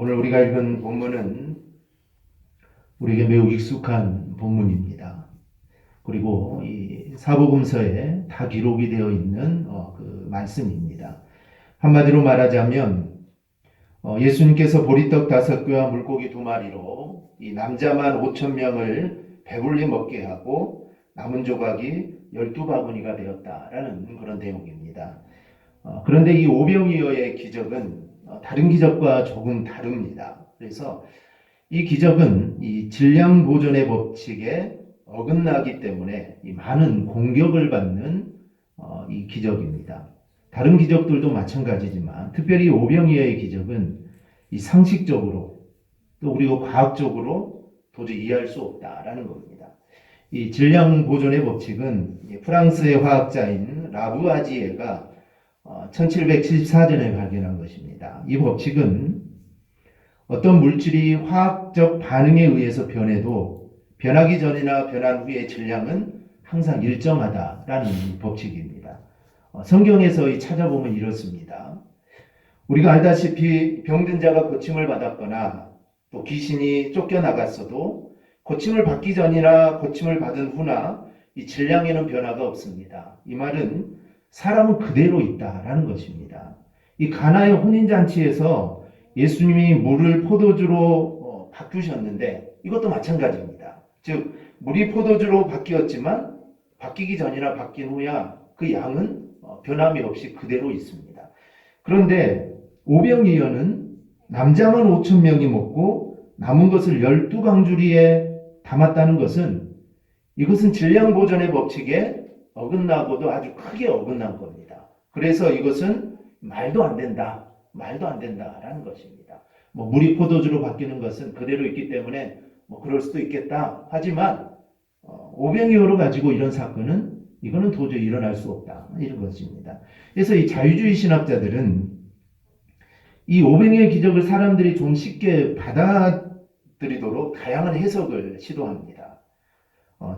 오늘 우리가 읽은 본문은 우리에게 매우 익숙한 본문입니다. 그리고 이 사복음서에 다 기록이 되어 있는 그 말씀입니다. 한마디로 말하자면 예수님께서 보리떡 5개와 물고기 2마리로 이 남자만 5,000명을 배불리 먹게 하고 남은 조각이 12바구니가 되었다라는 그런 내용입니다. 그런데 이 오병이어의 기적은 다른 기적과 조금 다릅니다. 그래서 이 기적은 이 질량 보존의 법칙에 어긋나기 때문에 이 많은 공격을 받는 이 기적입니다. 다른 기적들도 마찬가지지만 특별히 오병이어의 기적은 이 상식적으로 또 그리고 과학적으로 도저히 이해할 수 없다라는 겁니다. 이 질량 보존의 법칙은 프랑스의 화학자인 라부아지에가 1774년에 발견한 것입니다. 이 법칙은 어떤 물질이 화학적 반응에 의해서 변해도 변하기 전이나 변한 후의 질량은 항상 일정하다라는 법칙입니다. 성경에서 찾아보면 이렇습니다. 우리가 알다시피 병든 자가 고침을 받았거나 또 귀신이 쫓겨나갔어도 고침을 받기 전이나 고침을 받은 후나 이 질량에는 변화가 없습니다. 이 말은 사람은 그대로 있다라는 것입니다. 이 가나의 혼인잔치에서 예수님이 물을 포도주로 바꾸셨는데 이것도 마찬가지입니다. 즉 물이 포도주로 바뀌었지만 바뀌기 전이나 바뀐 후야 그 양은 변함이 없이 그대로 있습니다. 그런데 오병이어는 남자만 5,000명이 먹고 남은 것을 12강주리에 담았다는 것은 이것은 질량 보존의 법칙에 어긋나고도 아주 크게 어긋난 겁니다. 그래서 이것은 말도 안 된다라는 것입니다. 물이 포도주로 바뀌는 것은 그대로 있기 때문에 그럴 수도 있겠다. 하지만 오병이어로 가지고 이런 사건은 이거는 도저히 일어날 수 없다. 이런 것입니다. 그래서 이 자유주의 신학자들은 이 오병이어 기적을 사람들이 좀 쉽게 받아들이도록 다양한 해석을 시도합니다.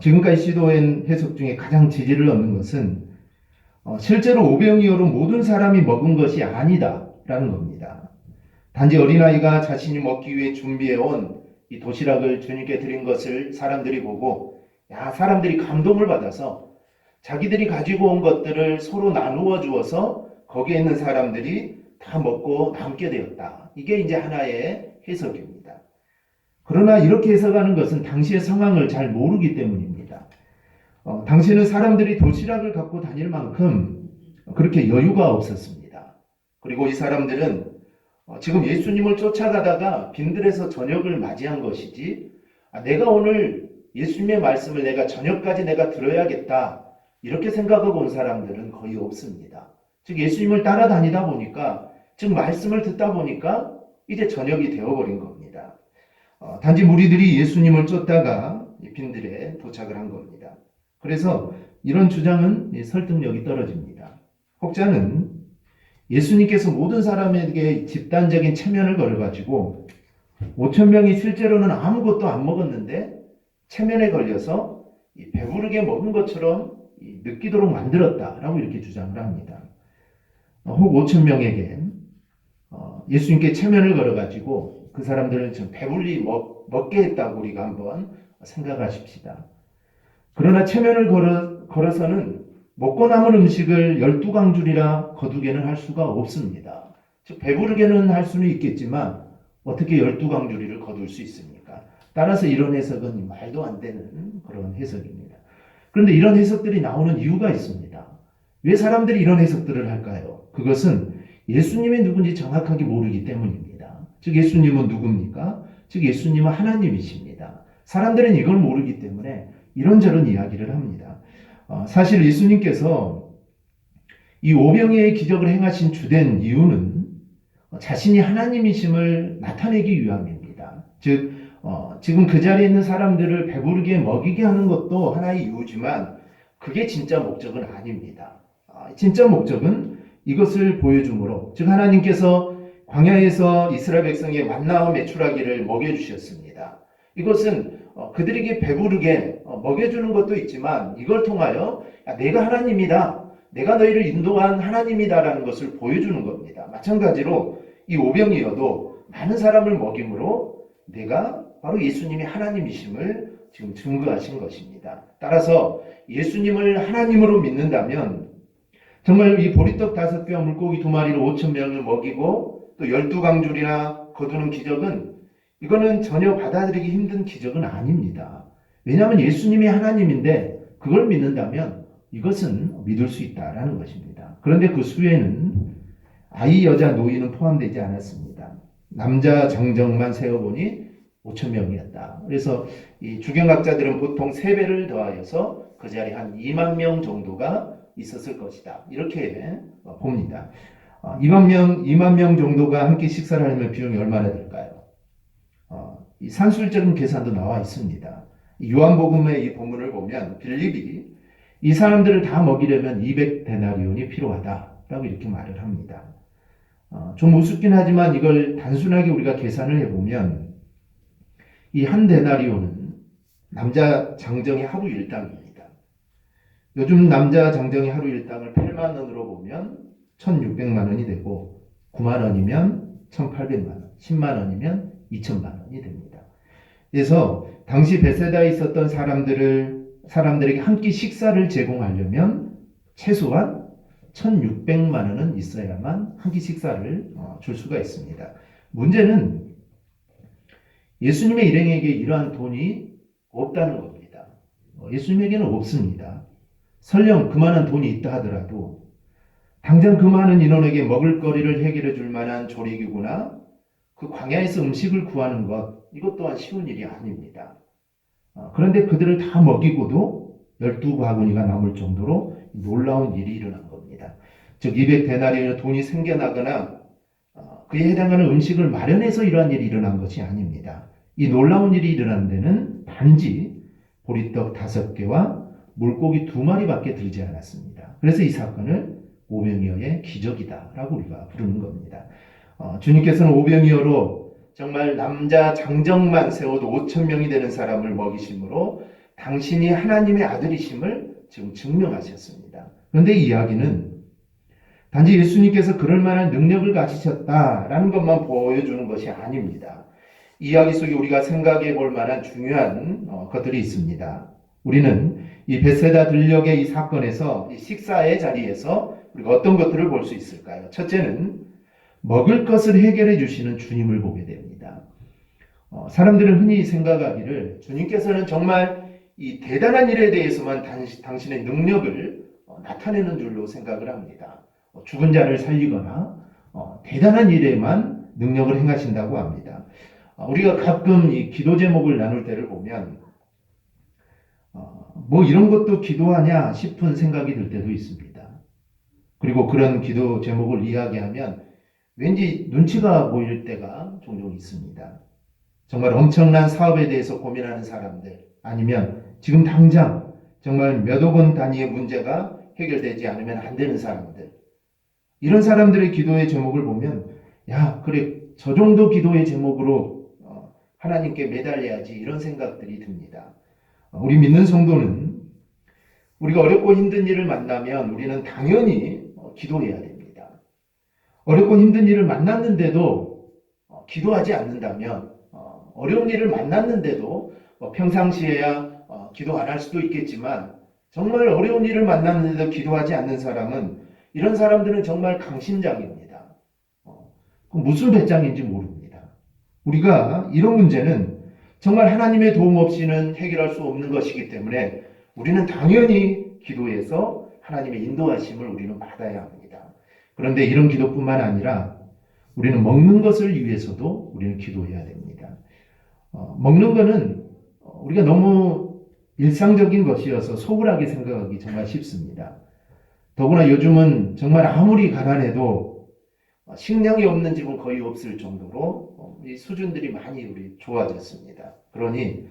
지금까지 시도한 해석 중에 가장 지지를 얻는 것은 실제로 오병이어로 모든 사람이 먹은 것이 아니다라는 겁니다. 단지 어린아이가 자신이 먹기 위해 준비해온 이 도시락을 주님께 드린 것을 사람들이 보고 사람들이 감동을 받아서 자기들이 가지고 온 것들을 서로 나누어 주어서 거기에 있는 사람들이 다 먹고 남게 되었다. 이게 이제 하나의 해석입니다. 그러나 이렇게 해석하는 것은 당시의 상황을 잘 모르기 때문입니다. 당시에는 사람들이 도시락을 갖고 다닐 만큼 그렇게 여유가 없었습니다. 그리고 이 사람들은 지금 예수님을 쫓아가다가 빈들에서 저녁을 맞이한 것이지 내가 오늘 예수님의 말씀을 내가 저녁까지 내가 들어야겠다 이렇게 생각하고 온 사람들은 거의 없습니다. 즉 예수님을 따라다니다 보니까 즉 말씀을 듣다 보니까 이제 저녁이 되어버린 겁니다. 단지 무리들이 예수님을 쫓다가 빈들에 도착을 한 겁니다. 그래서 이런 주장은 설득력이 떨어집니다. 혹자는 예수님께서 모든 사람에게 집단적인 체면을 걸어가지고 5,000명이 실제로는 아무것도 안 먹었는데 체면에 걸려서 배부르게 먹은 것처럼 느끼도록 만들었다라고 이렇게 주장을 합니다. 혹 5,000명에게 예수님께 체면을 걸어가지고 그 사람들은 좀 배불리 먹게 했다고 우리가 한번 생각하십시다. 그러나 체면을 걸어서는 먹고 남은 음식을 12강줄이라 거두게는 할 수가 없습니다. 즉 배부르게는 할 수는 있겠지만 어떻게 12강줄이를 거둘 수 있습니까? 따라서 이런 해석은 말도 안 되는 그런 해석입니다. 그런데 이런 해석들이 나오는 이유가 있습니다. 왜 사람들이 이런 해석들을 할까요? 그것은 예수님이 누군지 정확하게 모르기 때문입니다. 즉 예수님은 누굽니까? 즉 예수님은 하나님이십니다. 사람들은 이걸 모르기 때문에 이런저런 이야기를 합니다. 사실 예수님께서 이 오병이어의 기적을 행하신 주된 이유는 자신이 하나님이심을 나타내기 위함입니다. 즉 지금 그 자리에 있는 사람들을 배부르게 먹이게 하는 것도 하나의 이유지만 그게 진짜 목적은 아닙니다. 진짜 목적은 이것을 보여주므로 즉 하나님께서 광야에서 이스라엘 백성의 만나와 메추라기를 먹여주셨습니다. 이것은 그들에게 배부르게 먹여주는 것도 있지만 이걸 통하여 내가 하나님이다. 내가 너희를 인도한 하나님이다라는 것을 보여주는 겁니다. 마찬가지로 이 오병이어도 많은 사람을 먹임으로 내가 바로 예수님이 하나님이심을 지금 증거하신 것입니다. 따라서 예수님을 하나님으로 믿는다면 정말 이 보리떡 5개와 물고기 2마리로 5천 명을 먹이고 또 12강줄이나 거두는 기적은 이거는 전혀 받아들이기 힘든 기적은 아닙니다. 왜냐하면 예수님이 하나님인데 그걸 믿는다면 이것은 믿을 수 있다라는 것입니다. 그런데 그 수에는 아이, 여자, 노인은 포함되지 않았습니다. 남자 장정만 세어보니 5천 명이었다. 그래서 이 주경학자들은 보통 3배를 더하여서 그 자리에 한 2만 명 정도가 있었을 것이다. 이렇게 봅니다. 2만 명 정도가 함께 식사를 하려면 비용이 얼마나 들까요? 이 산술적인 계산도 나와 있습니다. 요한복음의 이 본문을 보면 빌립이 이 사람들을 다 먹이려면 200데나리온이 필요하다라고 이렇게 말을 합니다. 좀 우습긴 하지만 이걸 단순하게 우리가 계산을 해보면 이 한 데나리온은 남자 장정의 하루 일당입니다. 요즘 남자 장정의 하루 일당을 8만 원으로 보면 1,600만 원이 되고 9만 원이면 1,800만 원, 10만 원이면 2천만 원이 됩니다. 그래서 당시 베세다에 있었던 사람들에게 한 끼 식사를 제공하려면 최소한 1,600만 원은 있어야만 한 끼 식사를 줄 수가 있습니다. 문제는 예수님의 일행에게 이러한 돈이 없다는 겁니다. 예수님에게는 없습니다. 설령 그만한 돈이 있다 하더라도 당장 그 많은 인원에게 먹을거리를 해결해 줄 만한 조리기구나 그 광야에서 음식을 구하는 것, 이것 또한 쉬운 일이 아닙니다. 그런데 그들을 다 먹이고도 12바구니가 남을 정도로 놀라운 일이 일어난 겁니다. 즉 200데나리온의 돈이 생겨나거나 그에 해당하는 음식을 마련해서 이러한 일이 일어난 것이 아닙니다. 이 놀라운 일이 일어난 데는 단지 보리떡 5개와 물고기 2마리밖에 들지 않았습니다. 그래서 이 사건을 오병이어의 기적이다라고 우리가 부르는 겁니다. 주님께서는 오병이어로 정말 남자 장정만 세워도 5천 명이 되는 사람을 먹이심으로 당신이 하나님의 아들이심을 지금 증명하셨습니다. 그런데 이 이야기는 단지 예수님께서 그럴 만한 능력을 가지셨다라는 것만 보여주는 것이 아닙니다. 이 이야기 속에 우리가 생각해 볼 만한 중요한 것들이 있습니다. 우리는 이 베세다 들녘의 이 사건에서 이 식사의 자리에서 우리가 어떤 것들을 볼 수 있을까요? 첫째는 먹을 것을 해결해 주시는 주님을 보게 됩니다. 사람들은 흔히 생각하기를 주님께서는 정말 이 대단한 일에 대해서만 당신의 능력을 나타내는 줄로 생각을 합니다. 죽은 자를 살리거나 대단한 일에만 능력을 행하신다고 합니다. 우리가 가끔 이 기도 제목을 나눌 때를 보면 뭐 이런 것도 기도하냐 싶은 생각이 들 때도 있습니다. 그리고 그런 기도 제목을 이야기하면 왠지 눈치가 보일 때가 종종 있습니다. 정말 엄청난 사업에 대해서 고민하는 사람들, 아니면 지금 당장 정말 몇억 원 단위의 문제가 해결되지 않으면 안 되는 사람들, 이런 사람들의 기도의 제목을 보면 야, 그래, 저 정도 기도의 제목으로 하나님께 매달려야지, 이런 생각들이 듭니다. 우리 믿는 성도는 우리가 어렵고 힘든 일을 만나면 우리는 당연히 기도해야 됩니다. 어렵고 힘든 일을 만났는데도 기도하지 않는다면, 어려운 일을 만났는데도 평상시에야 기도 안 할 수도 있겠지만 정말 어려운 일을 만났는데도 기도하지 않는 사람은, 이런 사람들은 정말 강심장입니다. 무슨 배짱인지 모릅니다. 우리가 이런 문제는 정말 하나님의 도움 없이는 해결할 수 없는 것이기 때문에 우리는 당연히 기도해서 하나님의 인도하심을 우리는 받아야 합니다. 그런데 이런 기도뿐만 아니라 우리는 먹는 것을 위해서도 우리는 기도해야 됩니다. 먹는 것은 우리가 너무 일상적인 것이어서 소홀하게 생각하기 정말 쉽습니다. 더구나 요즘은 정말 아무리 가난해도 식량이 없는 집은 거의 없을 정도로 이 수준들이 많이 우리 좋아졌습니다. 그러니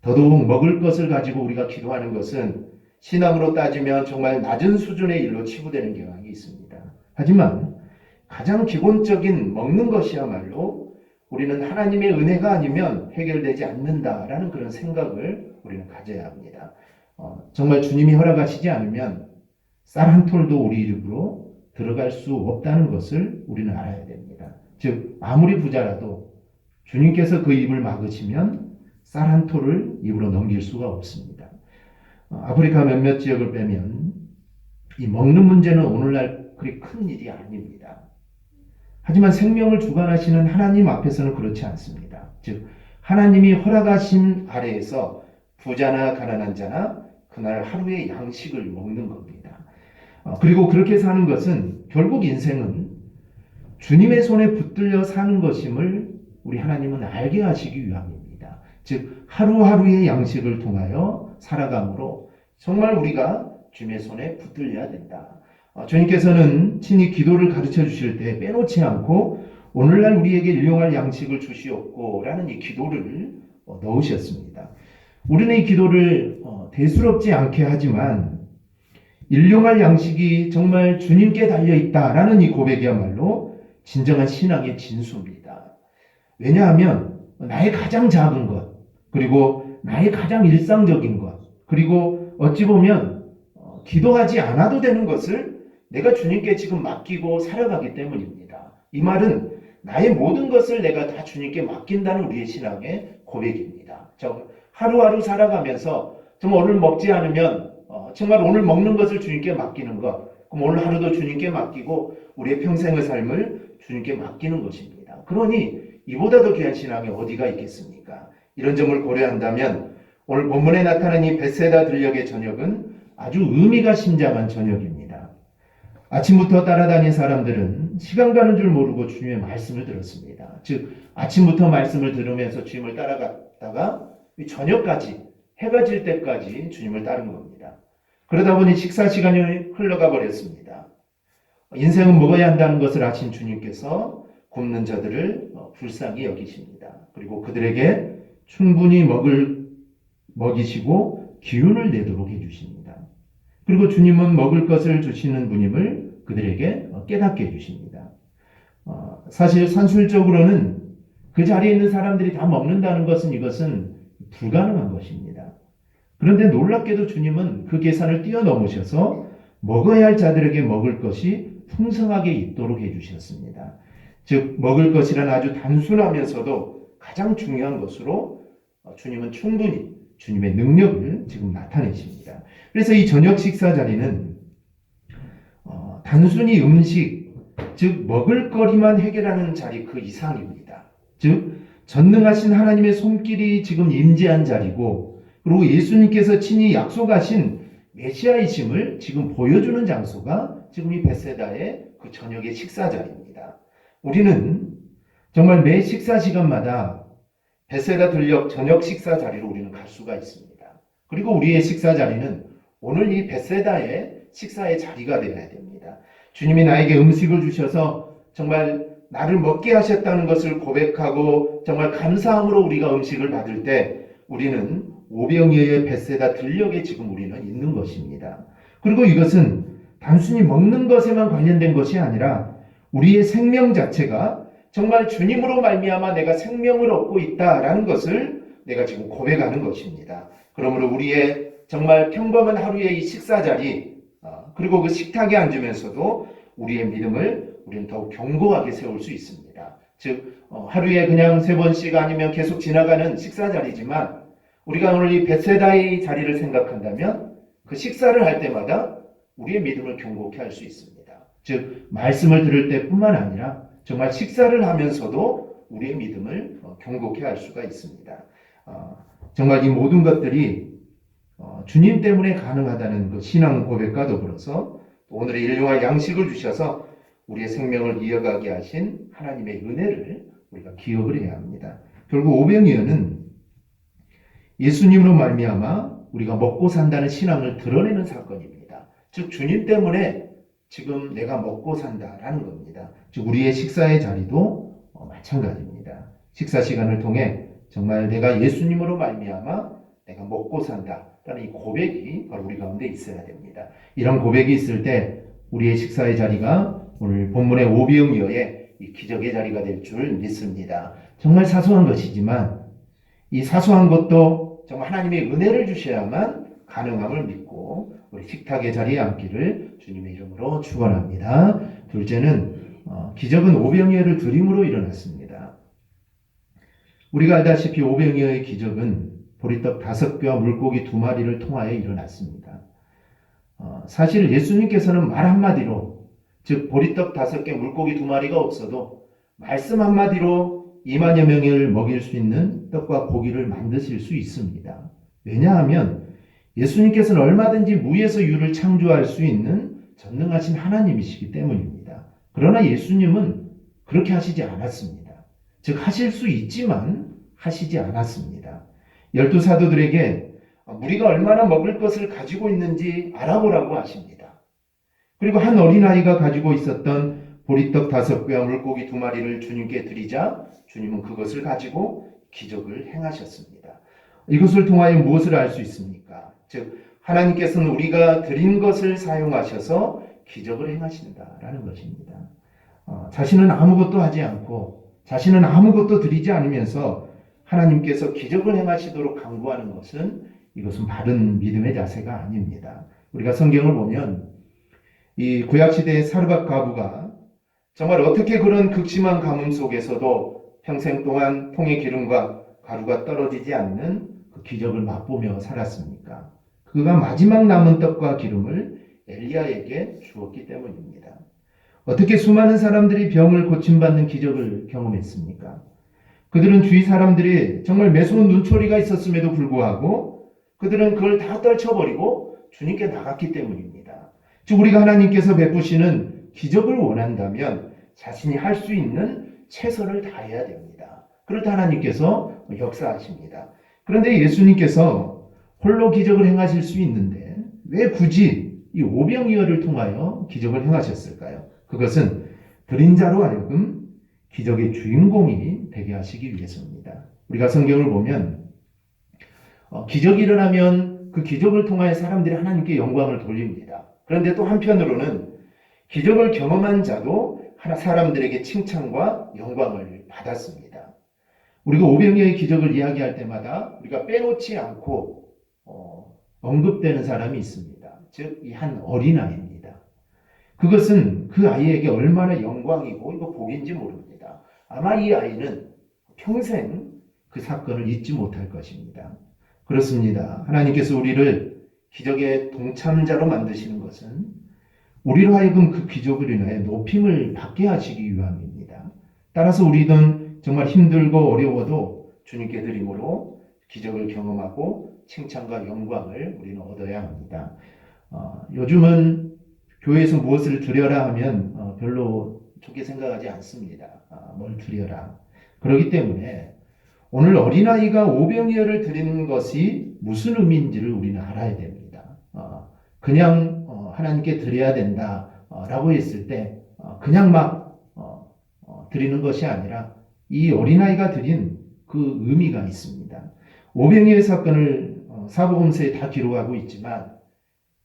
더더욱 먹을 것을 가지고 우리가 기도하는 것은 신앙으로 따지면 정말 낮은 수준의 일로 치부되는 경향이 있습니다. 하지만 가장 기본적인 먹는 것이야말로 우리는 하나님의 은혜가 아니면 해결되지 않는다라는 그런 생각을 우리는 가져야 합니다. 정말 주님이 허락하시지 않으면 쌀 한 톨도 우리 입으로 들어갈 수 없다는 것을 우리는 알아야 됩니다. 즉 아무리 부자라도 주님께서 그 입을 막으시면 쌀 한 톨을 입으로 넘길 수가 없습니다. 아프리카 몇몇 지역을 빼면 이 먹는 문제는 오늘날 그리 큰 일이 아닙니다. 하지만 생명을 주관하시는 하나님 앞에서는 그렇지 않습니다. 즉 하나님이 허락하신 아래에서 부자나 가난한 자나 그날 하루의 양식을 먹는 겁니다. 그리고 그렇게 사는 것은 결국 인생은 주님의 손에 붙들려 사는 것임을 우리 하나님은 알게 하시기 위함입니다. 즉 하루하루의 양식을 통하여 살아감으로 정말 우리가 주님의 손에 붙들려야 된다. 주님께서는 친히 기도를 가르쳐 주실 때 빼놓지 않고 오늘날 우리에게 일용할 양식을 주시옵고 라는 이 기도를 넣으셨습니다. 우리는 이 기도를 대수롭지 않게 하지만 일용할 양식이 정말 주님께 달려있다라는 이 고백이야말로 진정한 신앙의 진수입니다. 왜냐하면 나의 가장 작은 것, 그리고 나의 가장 일상적인 것, 그리고 어찌 보면 기도하지 않아도 되는 것을 내가 주님께 지금 맡기고 살아가기 때문입니다. 이 말은 나의 모든 것을 내가 다 주님께 맡긴다는 우리의 신앙의 고백입니다. 하루하루 살아가면서 정말 오늘 먹지 않으면 정말 오늘 먹는 것을 주님께 맡기는 것, 그럼 오늘 하루도 주님께 맡기고 우리의 평생의 삶을 주님께 맡기는 것입니다. 그러니 이보다 더 귀한 신앙이 어디가 있겠습니까? 이런 점을 고려한다면 오늘 본문에 나타난 이 벳세다 들녘의 저녁은 아주 의미가 심장한 저녁입니다. 아침부터 따라다닌 사람들은 시간 가는 줄 모르고 주님의 말씀을 들었습니다. 즉 아침부터 말씀을 들으면서 주님을 따라갔다가 저녁까지 해가 질 때까지 주님을 따른 겁니다. 그러다 보니 식사 시간이 흘러가 버렸습니다. 인생은 먹어야 한다는 것을 아신 주님께서 굶는 자들을 불쌍히 여기십니다. 그리고 그들에게 충분히 먹이시고 기운을 내도록 해주십니다. 그리고 주님은 먹을 것을 주시는 분임을 그들에게 깨닫게 해주십니다. 사실 산술적으로는 그 자리에 있는 사람들이 다 먹는다는 것은 이것은 불가능한 것입니다. 그런데 놀랍게도 주님은 그 계산을 뛰어넘으셔서 먹어야 할 자들에게 먹을 것이 풍성하게 있도록 해주셨습니다. 즉 먹을 것이란 아주 단순하면서도 가장 중요한 것으로 주님은 충분히 주님의 능력을 지금 나타내십니다. 그래서 이 저녁 식사 자리는 단순히 음식, 즉 먹을거리만 해결하는 자리 그 이상입니다. 즉 전능하신 하나님의 손길이 지금 임재한 자리고, 그리고 예수님께서 친히 약속하신 메시아이심을 지금 보여주는 장소가 지금 이 벳세다의 그 저녁의 식사 자리입니다. 우리는 정말 매 식사 시간마다 벳세다 들녘 저녁 식사 자리로 우리는 갈 수가 있습니다. 그리고 우리의 식사 자리는 오늘 이 벳세다의 식사의 자리가 되어야 됩니다. 주님이 나에게 음식을 주셔서 정말 나를 먹게 하셨다는 것을 고백하고 정말 감사함으로 우리가 음식을 받을 때 우리는 오병이어의 벳세다 들녘에 지금 우리는 있는 것입니다. 그리고 이것은 단순히 먹는 것에만 관련된 것이 아니라 우리의 생명 자체가 정말 주님으로 말미암아 내가 생명을 얻고 있다라는 것을 내가 지금 고백하는 것입니다. 그러므로 우리의 정말 평범한 하루의 이 식사 자리, 그리고 그 식탁에 앉으면서도 우리의 믿음을 우리는 더욱 견고하게 세울 수 있습니다. 즉 하루에 그냥 3번씩 아니면 계속 지나가는 식사 자리지만 우리가 오늘 이 벳세다의 자리를 생각한다면 그 식사를 할 때마다 우리의 믿음을 견고케 할 수 있습니다. 즉 말씀을 들을 때뿐만 아니라 정말 식사를 하면서도 우리의 믿음을 견고케 할 수가 있습니다. 정말 이 모든 것들이 주님 때문에 가능하다는 그 신앙 고백과 더불어서 오늘의 일용할 양식을 주셔서 우리의 생명을 이어가게 하신 하나님의 은혜를 우리가 기억을 해야 합니다. 결국 오병이어는 예수님으로 말미암아 우리가 먹고 산다는 신앙을 드러내는 사건입니다. 즉 주님 때문에 지금 내가 먹고 산다라는 겁니다. 즉 우리의 식사의 자리도 마찬가지입니다. 식사 시간을 통해 정말 내가 예수님으로 말미암아 내가 먹고 산다라는 이 고백이 바로 우리 가운데 있어야 됩니다. 이런 고백이 있을 때 우리의 식사의 자리가 오늘 본문의 오병이어의 이 기적의 자리가 될 줄 믿습니다. 정말 사소한 것이지만 이 사소한 것도 정말 하나님의 은혜를 주셔야만 가능함을 믿고 우리 식탁의 자리에 앉기를 주님의 이름으로 축원합니다. 둘째는 기적은 오병이어를 드림으로 일어났습니다. 우리가 알다시피 오병이어의 기적은 보리떡 5개와 물고기 2마리를 통하여 일어났습니다. 사실 예수님께서는 말 한마디로, 즉 보리떡 5개, 물고기 2마리가 없어도 말씀 한마디로 2만여 명을 먹일 수 있는 떡과 고기를 만드실 수 있습니다. 왜냐하면 예수님께서는 얼마든지 무에서 유를 창조할 수 있는 전능하신 하나님이시기 때문입니다. 그러나 예수님은 그렇게 하시지 않았습니다. 즉 하실 수 있지만 하시지 않았습니다. 12사도들에게 우리가 얼마나 먹을 것을 가지고 있는지 알아보라고 하십니다. 그리고 한 어린아이가 가지고 있었던 보리떡 5개와 물고기 2마리를 주님께 드리자 주님은 그것을 가지고 기적을 행하셨습니다. 이것을 통하여 무엇을 알 수 있습니까? 즉 하나님께서는 우리가 드린 것을 사용하셔서 기적을 행하신다라는 것입니다. 자신은 아무것도 하지 않고 자신은 아무것도 드리지 않으면서 하나님께서 기적을 행하시도록 강구하는 것은 이것은 바른 믿음의 자세가 아닙니다. 우리가 성경을 보면 이 구약시대의 사르밧 과부가 정말 어떻게 그런 극심한 가뭄 속에서도 평생 동안 통의 기름과 가루가 떨어지지 않는 그 기적을 맛보며 살았습니까? 그가 마지막 남은 떡과 기름을 엘리야에게 주었기 때문입니다. 어떻게 수많은 사람들이 병을 고침받는 기적을 경험했습니까? 그들은 주위 사람들이 정말 매서운 눈초리가 있었음에도 불구하고 그들은 그걸 다 떨쳐버리고 주님께 나갔기 때문입니다. 즉 우리가 하나님께서 베푸시는 기적을 원한다면 자신이 할 수 있는 최선을 다해야 됩니다. 그럴 때 하나님께서 역사하십니다. 그런데 예수님께서 홀로 기적을 행하실 수 있는데 왜 굳이 이 오병이어를 통하여 기적을 행하셨을까요? 그것은 드린 자로 하여금 기적의 주인공이 되게 하시기 위해서입니다. 우리가 성경을 보면 기적이 일어나면 그 기적을 통하여 사람들이 하나님께 영광을 돌립니다. 그런데 또 한편으로는 기적을 경험한 자도 사람들에게 칭찬과 영광을 받았습니다. 우리가 오병이어의 기적을 이야기할 때마다 우리가 빼놓지 않고 언급되는 사람이 있습니다. 즉 이 한 어린아이입니다. 그것은 그 아이에게 얼마나 영광이고 이거 복인지 모릅니다. 아마 이 아이는 평생 그 사건을 잊지 못할 것입니다. 그렇습니다. 하나님께서 우리를 기적의 동참자로 만드시는 것은 우리로 하여금 그 기적을 인하여 높임을 받게 하시기 위함입니다. 따라서 우리는 정말 힘들고 어려워도 주님께 드림으로 기적을 경험하고 칭찬과 영광을 우리는 얻어야 합니다. 요즘은 교회에서 무엇을 드려라 하면 별로 좋게 생각하지 않습니다. 뭘 드려라. 그렇기 때문에 오늘 어린아이가 오병이어를 드리는 것이 무슨 의미인지를 우리는 알아야 됩니다. 그냥 하나님께 드려야 된다라고 했을 때 그냥 막 드리는 것이 아니라 이 어린아이가 드린 그 의미가 있습니다. 오병이어 사건을 사복음서에 다 기록하고 있지만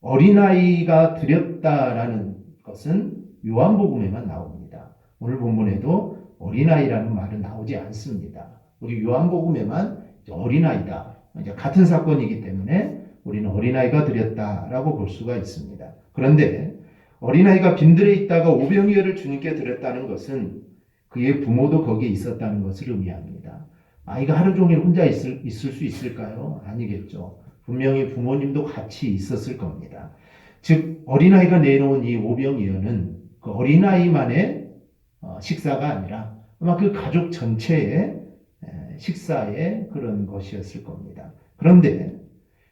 어린아이가 드렸다라는 것은 요한복음에만 나옵니다. 오늘 본문에도 어린아이라는 말은 나오지 않습니다. 우리 요한복음에만 어린아이다. 이제 같은 사건이기 때문에 우리는 어린아이가 드렸다라고 볼 수가 있습니다. 그런데 어린아이가 빈들에 있다가 오병이어를 주님께 드렸다는 것은 그의 부모도 거기에 있었다는 것을 의미합니다. 아이가 하루 종일 혼자 있을 수 있을까요? 아니겠죠. 분명히 부모님도 같이 있었을 겁니다. 즉 어린아이가 내놓은 이 오병이어는 그 어린아이만의 식사가 아니라 아마 그 가족 전체의 식사의 그런 것이었을 겁니다. 그런데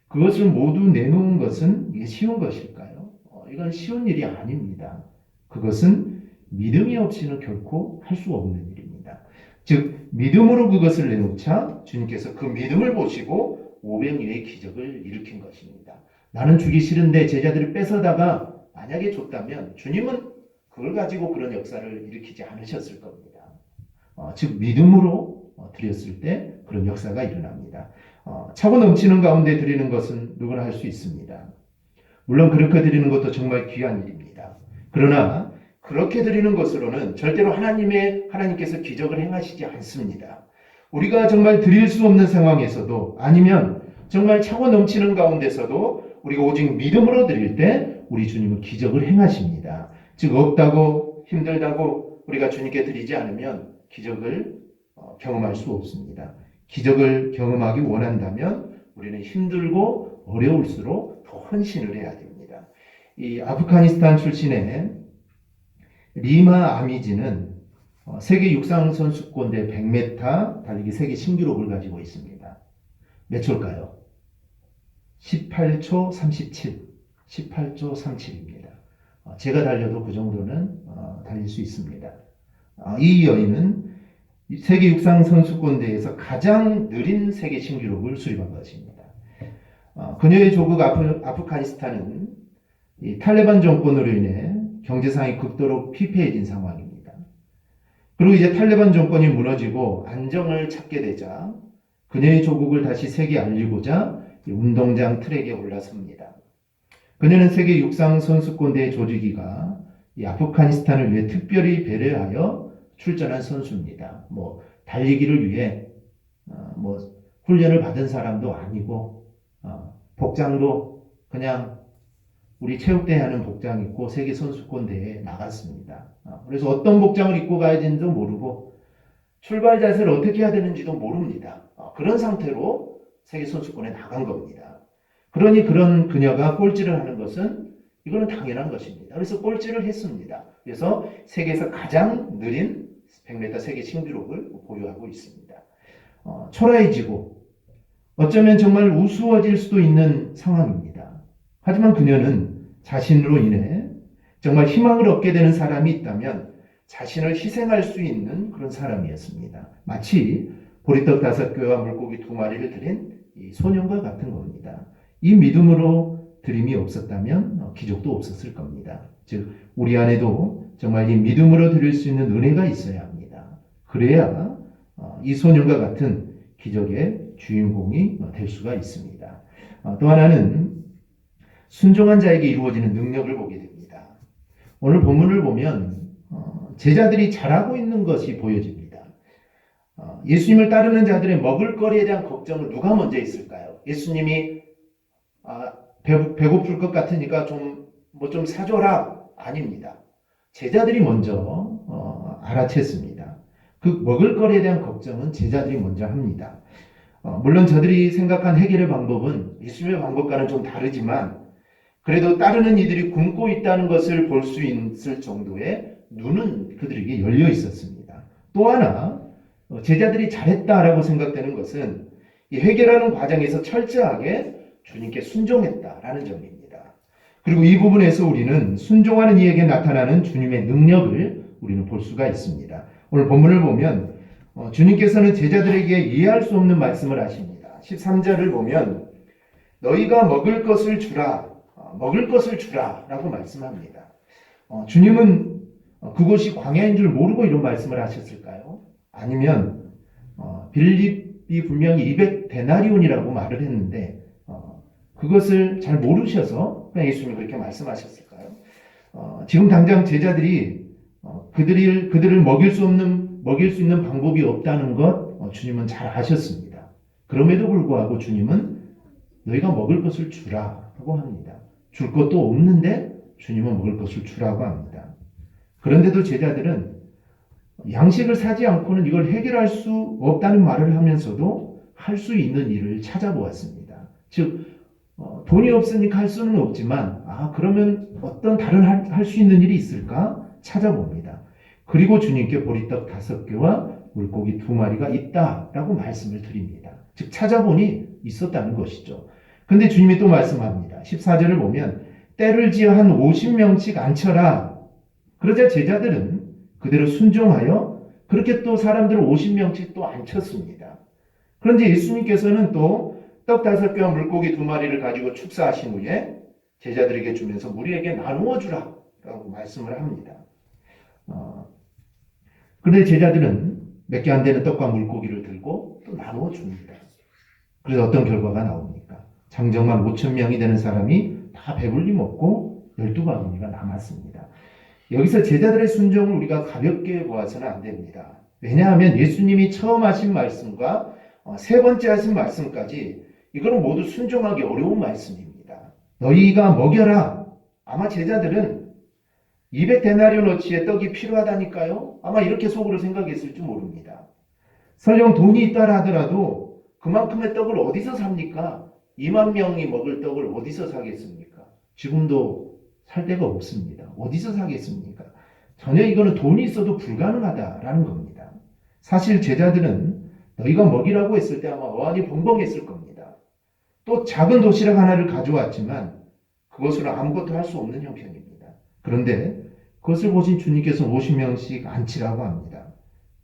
그것을 모두 내놓은 것은 이게 쉬운 것일까요? 이건 쉬운 일이 아닙니다. 그것은 믿음이 없이는 결코 할 수 없는 일입니다. 즉 믿음으로 그것을 내놓자 주님께서 그 믿음을 보시고 오병이어의 기적을 일으킨 것입니다. 나는 주기 싫은데 제자들이 뺏어다가 만약에 줬다면 주님은 그걸 가지고 그런 역사를 일으키지 않으셨을 겁니다. 즉 믿음으로 드렸을 때 그런 역사가 일어납니다. 차고 넘치는 가운데 드리는 것은 누구나 할 수 있습니다. 물론 그렇게 드리는 것도 정말 귀한 일입니다. 그러나 그렇게 드리는 것으로는 절대로 하나님께서 기적을 행하시지 않습니다. 우리가 정말 드릴 수 없는 상황에서도 아니면 정말 차고 넘치는 가운데서도 우리가 오직 믿음으로 드릴 때 우리 주님은 기적을 행하십니다. 즉 없다고 힘들다고 우리가 주님께 드리지 않으면 기적을 경험할 수 없습니다. 기적을 경험하기 원한다면 우리는 힘들고 어려울수록 더 헌신을 해야 됩니다. 이 아프가니스탄 출신의 리마 아미지는 세계 육상 선수권대 100m 달리기 세계 신기록을 가지고 있습니다. 몇 초일까요? 18초 37. 18초 37입니다. 제가 달려도 그 정도는 달릴 수 있습니다. 이 여인은 세계 육상 선수권대회에서 가장 느린 세계 신기록을 수립한 것입니다. 그녀의 조국 아프가니스탄은 이 탈레반 정권으로 인해 경제상이 극도로 피폐해진 상황입니다. 그리고 이제 탈레반 정권이 무너지고 안정을 찾게 되자 그녀의 조국을 다시 세계에 알리고자 운동장 트랙에 올라섭니다. 그녀는 세계 육상 선수권대회 조직위가 이 아프가니스탄을 위해 특별히 배려하여 출전한 선수입니다. 달리기를 위해 훈련을 받은 사람도 아니고 복장도 그냥 우리 체육대회 하는 복장 입고 세계 선수권 대회에 나갔습니다. 그래서 어떤 복장을 입고 가야 되는지도 모르고 출발 자세를 어떻게 해야 되는지도 모릅니다. 그런 상태로 세계 선수권에 나간 겁니다. 그러니 그런 그녀가 꼴찌를 하는 것은 이거는 당연한 것입니다. 그래서 꼴찌를 했습니다. 그래서 세계에서 가장 느린 100m 세계 신기록을 보유하고 있습니다. 초라해지고 어쩌면 정말 우스워질 수도 있는 상황입니다. 하지만 그녀는 자신으로 인해 정말 희망을 얻게 되는 사람이 있다면 자신을 희생할 수 있는 그런 사람이었습니다. 마치 보리떡 5개와 물고기 2마리를 드린 이 소년과 같은 겁니다. 이 믿음으로 드림이 없었다면 기적도 없었을 겁니다. 즉 우리 안에도 정말 이 믿음으로 드릴 수 있는 은혜가 있어야 합니다. 그래야 이 소년과 같은 기적의 주인공이 될 수가 있습니다. 또 하나는 순종한 자에게 이루어지는 능력을 보게 됩니다. 오늘 본문을 보면 제자들이 잘하고 있는 것이 보여집니다. 예수님을 따르는 자들의 먹을거리에 대한 걱정을 누가 먼저 했을까요? 예수님이 배고플 것 같으니까 좀 사줘라. 아닙니다. 제자들이 먼저 알아챘습니다. 그 먹을거리에 대한 걱정은 제자들이 먼저 합니다. 물론 저들이 생각한 해결의 방법은 예수님의 방법과는 좀 다르지만 그래도 따르는 이들이 굶고 있다는 것을 볼 수 있을 정도의 눈은 그들에게 열려 있었습니다. 또 하나 제자들이 잘했다라고 생각되는 것은 이 해결하는 과정에서 철저하게 주님께 순종했다라는 점입니다. 그리고 이 부분에서 우리는 순종하는 이에게 나타나는 주님의 능력을 우리는 볼 수가 있습니다. 오늘 본문을 보면 주님께서는 제자들에게 이해할 수 없는 말씀을 하십니다. 13절을 보면 너희가 먹을 것을 주라 라고 말씀합니다. 주님은 그곳이 광야인 줄 모르고 이런 말씀을 하셨을까요? 아니면 빌립이 분명히 200데나리온이라고 말을 했는데 그것을 잘 모르셔서 그냥 예수님이 그렇게 말씀하셨을까요? 지금 당장 제자들이 그들을 먹일 수 있는 방법이 없다는 것 주님은 잘 아셨습니다. 그럼에도 불구하고 주님은 너희가 먹을 것을 주라고 합니다. 줄 것도 없는데 주님은 먹을 것을 주라고 합니다. 그런데도 제자들은 양식을 사지 않고는 이걸 해결할 수 없다는 말을 하면서도 할 수 있는 일을 찾아보았습니다. 즉 돈이 없으니까 할 수는 없지만 그러면 어떤 다른 할 수 있는 일이 있을까 찾아봅니다. 그리고 주님께 보리떡 5개와 물고기 2마리가 있다라고 말씀을 드립니다. 즉 찾아보니 있었다는 것이죠. 근데 주님이 또 말씀합니다. 14절을 보면 때를 지어 한 50명씩 앉혀라. 그러자 제자들은 그대로 순종하여 그렇게 또 사람들을 50명씩 또 앉혔습니다. 그런데 예수님께서는 또 떡 5개와 물고기 2마리를 가지고 축사하신 후에 제자들에게 주면서 우리에게 나누어 주라 라고 말씀을 합니다. 그런데 제자들은 몇 개 안 되는 떡과 물고기를 들고 또 나누어 줍니다. 그래서 어떤 결과가 나옵니까? 장정만 5,000명이 되는 사람이 다 배불리 먹고 12바구니가 남았습니다. 여기서 제자들의 순종을 우리가 가볍게 보아서는 안 됩니다. 왜냐하면 예수님이 처음 하신 말씀과 세 번째 하신 말씀까지 이거는 모두 순종하기 어려운 말씀입니다. 너희가 먹여라. 아마 제자들은 200데나리온어치의 떡이 필요하다니까요. 아마 이렇게 속으로 생각했을지 모릅니다. 설령 돈이 있다라 하더라도 그만큼의 떡을 어디서 삽니까? 2만 명이 먹을 떡을 어디서 사겠습니까? 지금도 살 데가 없습니다. 어디서 사겠습니까? 전혀 이거는 돈이 있어도 불가능하다라는 겁니다. 사실 제자들은 너희가 먹이라고 했을 때 아마 어안이 벙벙했을 겁니다. 또 작은 도시락 하나를 가져왔지만 그것으로 아무것도 할 수 없는 형편입니다. 그런데 그것을 보신 주님께서 50명씩 안치라고 합니다.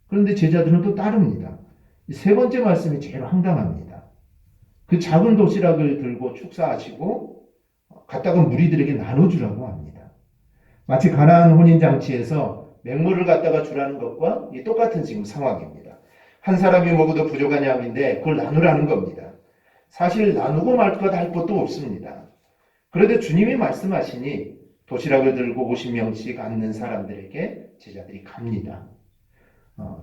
그런데 제자들은 또 따릅니다. 세 번째 말씀이 제일 황당합니다. 그 작은 도시락을 들고 축사하시고 갖다가 무리들에게 나눠주라고 합니다. 마치 가나안 혼인잔치에서 맹물을 갖다가 주라는 것과 똑같은 지금 상황입니다. 한 사람이 먹어도 부족한 양인데 그걸 나누라는 겁니다. 사실 나누고 말 것 할 것도 없습니다. 그런데 주님이 말씀하시니 도시락을 들고 50명씩 앉는 사람들에게 제자들이 갑니다.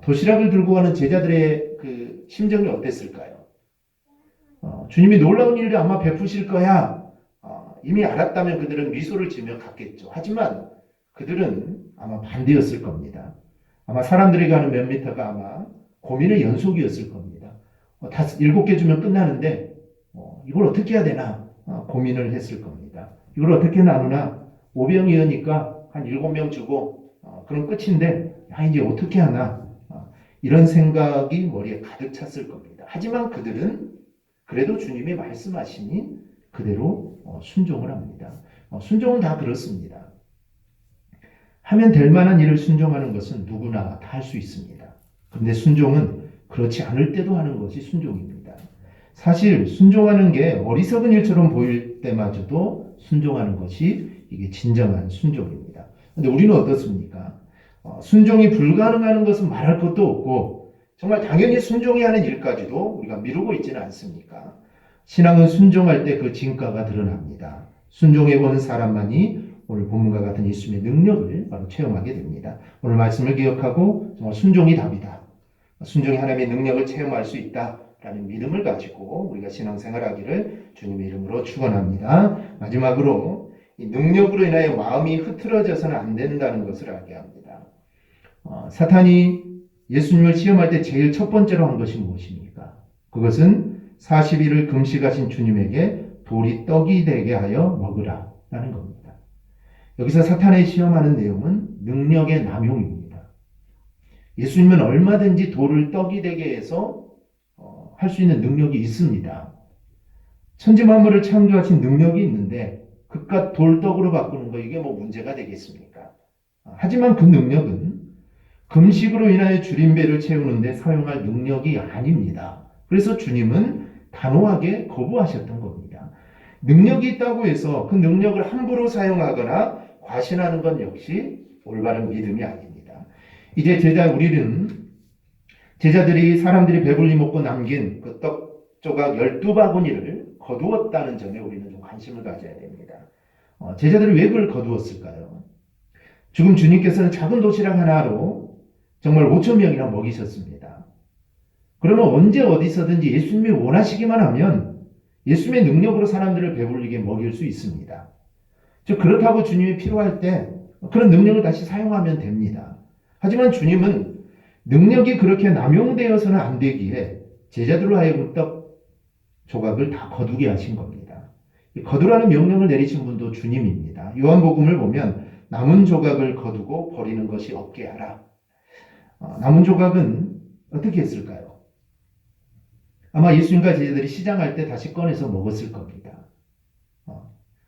도시락을 들고 가는 제자들의 그 심정이 어땠을까요? 주님이 놀라운 일을 아마 베푸실 거야. 이미 알았다면 그들은 미소를 지으며 갔겠죠. 하지만 그들은 아마 반대였을 겁니다. 아마 사람들에게 하는 몇 미터가 아마 고민의 연속이었을 겁니다. 7개 주면 끝나는데 이걸 어떻게 해야 되나 고민을 했을 겁니다. 이걸 어떻게 나누나 5병이으니까 한 7명 주고 그럼 끝인데 이제 어떻게 하나 이런 생각이 머리에 가득 찼을 겁니다. 하지만 그들은 그래도 주님이 말씀하시니 그대로 순종을 합니다. 순종은 다 그렇습니다. 하면 될 만한 일을 순종하는 것은 누구나 다 할 수 있습니다. 그런데 순종은 그렇지 않을 때도 하는 것이 순종입니다. 사실 순종하는 게 어리석은 일처럼 보일 때마저도 순종하는 것이 이게 진정한 순종입니다. 그런데 우리는 어떻습니까? 순종이 불가능하는 것은 말할 것도 없고 정말 당연히 순종해야 하는 일까지도 우리가 미루고 있지는 않습니까? 신앙은 순종할 때 그 진가가 드러납니다. 순종해보는 사람만이 오늘 본문과 같은 예수님의 능력을 바로 체험하게 됩니다. 오늘 말씀을 기억하고 정말 순종이 답이다. 순종이 하나님의 능력을 체험할 수 있다라는 믿음을 가지고 우리가 신앙생활하기를 주님의 이름으로 축원합니다. 마지막으로 이 능력으로 인하여 마음이 흐트러져서는 안 된다는 것을 알게 합니다. 사탄이 예수님을 시험할 때 제일 첫 번째로 한 것이 무엇입니까? 그것은 40일을 금식하신 주님에게 돌이 떡이 되게 하여 먹으라 라는 겁니다. 여기서 사탄의 시험하는 내용은 능력의 남용입니다. 예수님은 얼마든지 돌을 떡이 되게 해서 할 수 있는 능력이 있습니다. 천지만물을 창조하신 능력이 있는데 그깟 돌떡으로 바꾸는 거 이게 뭐 문제가 되겠습니까? 하지만 그 능력은 금식으로 인하여 줄인 배를 채우는 데 사용할 능력이 아닙니다. 그래서 주님은 단호하게 거부하셨던 겁니다. 능력이 있다고 해서 그 능력을 함부로 사용하거나 과신하는 건 역시 올바른 믿음이 아닙니다. 이제 제자들이 사람들이 배불리 먹고 남긴 그 떡 조각 12바구니를 거두었다는 점에 우리는 좀 관심을 가져야 됩니다. 제자들이 왜 그걸 거두었을까요? 지금 주님께서는 작은 도시락 하나로 정말 5,000명이나 먹이셨습니다. 그러면 언제 어디서든지 예수님이 원하시기만 하면 예수님의 능력으로 사람들을 배불리게 먹일 수 있습니다. 즉 그렇다고 주님이 필요할 때 그런 능력을 다시 사용하면 됩니다. 하지만 주님은 능력이 그렇게 남용되어서는 안 되기에 제자들로 하여금 떡 조각을 다 거두게 하신 겁니다. 거두라는 명령을 내리신 분도 주님입니다. 요한복음을 보면 남은 조각을 거두고 버리는 것이 없게 하라. 남은 조각은 어떻게 했을까요? 아마 예수님과 제자들이 시장할 때 다시 꺼내서 먹었을 겁니다.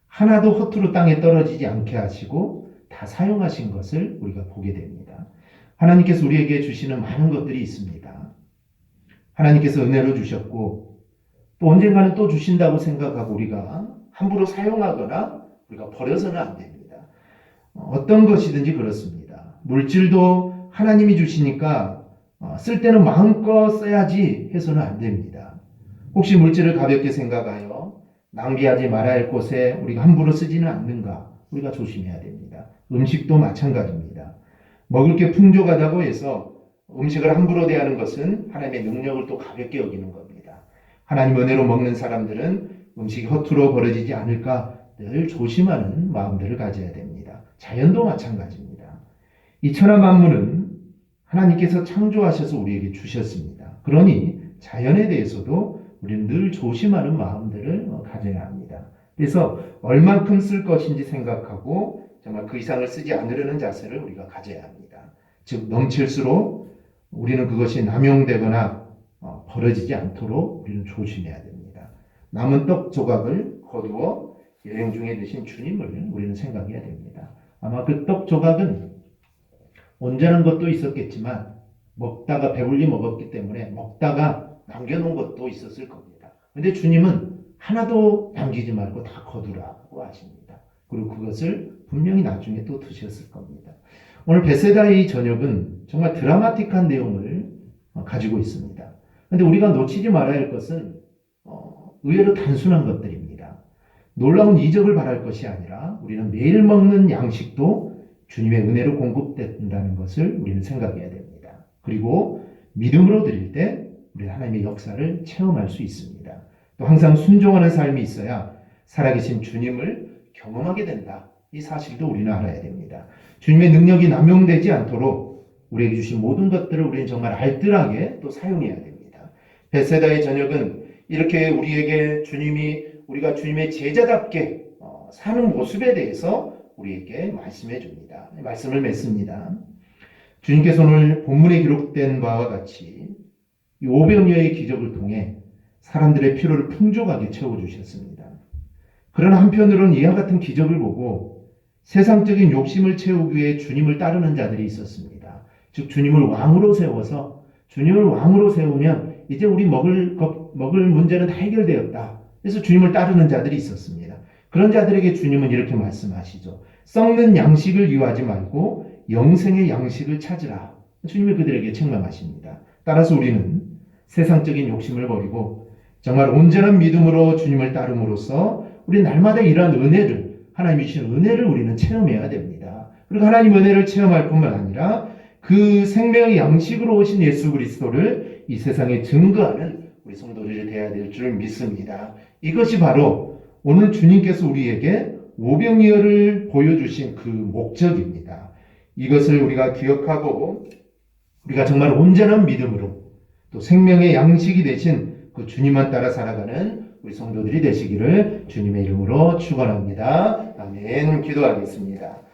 하나도 허투루 땅에 떨어지지 않게 하시고 다 사용하신 것을 우리가 보게 됩니다. 하나님께서 우리에게 주시는 많은 것들이 있습니다. 하나님께서 은혜로 주셨고 또 언젠가는 또 주신다고 생각하고 우리가 함부로 사용하거나 우리가 버려서는 안 됩니다. 어떤 것이든지 그렇습니다. 물질도 하나님이 주시니까 쓸 때는 마음껏 써야지 해서는 안 됩니다. 혹시 물질을 가볍게 생각하여 낭비하지 말아야 할 곳에 우리가 함부로 쓰지는 않는가 우리가 조심해야 됩니다. 음식도 마찬가지입니다. 먹을 게 풍족하다고 해서 음식을 함부로 대하는 것은 하나님의 능력을 또 가볍게 여기는 겁니다. 하나님 은혜로 먹는 사람들은 음식이 허투루 버려지지 않을까 늘 조심하는 마음들을 가져야 됩니다. 자연도 마찬가지입니다. 이 천하 만물은 하나님께서 창조하셔서 우리에게 주셨습니다. 그러니 자연에 대해서도 우리는 늘 조심하는 마음들을 가져야 합니다. 그래서 얼만큼 쓸 것인지 생각하고 정말 그 이상을 쓰지 않으려는 자세를 우리가 가져야 합니다. 즉 넘칠수록 우리는 그것이 남용되거나 벌어지지 않도록 우리는 조심해야 됩니다. 남은 떡 조각을 거두어 여행 중에 드신 주님을 우리는 생각해야 됩니다. 아마 그 떡 조각은 온전한 것도 있었겠지만 먹다가 배불리 먹었기 때문에 먹다가 남겨놓은 것도 있었을 겁니다. 근데 주님은 하나도 남기지 말고 다 거두라고 하십니다. 그리고 그것을 분명히 나중에 또 드셨을 겁니다. 오늘 베세다의 저녁은 정말 드라마틱한 내용을 가지고 있습니다. 그런데 우리가 놓치지 말아야 할 것은 의외로 단순한 것들입니다. 놀라운 이적을 바랄 것이 아니라 우리는 매일 먹는 양식도 주님의 은혜로 공급된다는 것을 우리는 생각해야 됩니다. 그리고 믿음으로 드릴 때 우리는 하나님의 역사를 체험할 수 있습니다. 또 항상 순종하는 삶이 있어야 살아계신 주님을 경험하게 된다. 이 사실도 우리는 알아야 됩니다. 주님의 능력이 남용되지 않도록 우리에게 주신 모든 것들을 우리는 정말 알뜰하게 또 사용해야 됩니다. 베세다의 저녁은 이렇게 우리에게 우리가 주님의 제자답게 사는 모습에 대해서 우리에게 말씀해 줍니다. 말씀을 맺습니다. 주님께서 오늘 본문에 기록된 바와 같이 이 500여의 기적을 통해 사람들의 필요를 풍족하게 채워주셨습니다. 그러나 한편으로는 이와 같은 기적을 보고 세상적인 욕심을 채우기 위해 주님을 따르는 자들이 있었습니다. 즉 주님을 왕으로 세워서 주님을 왕으로 세우면 이제 우리 먹을 문제는 다 해결되었다. 그래서 주님을 따르는 자들이 있었습니다. 그런 자들에게 주님은 이렇게 말씀하시죠. 썩는 양식을 유하지 말고 영생의 양식을 찾으라. 주님이 그들에게 책망하십니다. 따라서 우리는 세상적인 욕심을 버리고 정말 온전한 믿음으로 주님을 따름으로써 우리 날마다 이러한 은혜를 하나님이 주신 은혜를 우리는 체험해야 됩니다. 그리고 하나님 은혜를 체험할 뿐만 아니라 그 생명의 양식으로 오신 예수 그리스도를 이 세상에 증거하는 우리 성도들이 되어야 될 줄 믿습니다. 이것이 바로 오늘 주님께서 우리에게 오병이어를 보여주신 그 목적입니다. 이것을 우리가 기억하고 우리가 정말 온전한 믿음으로 또 생명의 양식이 되신 그 주님만 따라 살아가는 우리 성도들이 되시기를 주님의 이름으로 축원합니다. 아멘. 기도하겠습니다.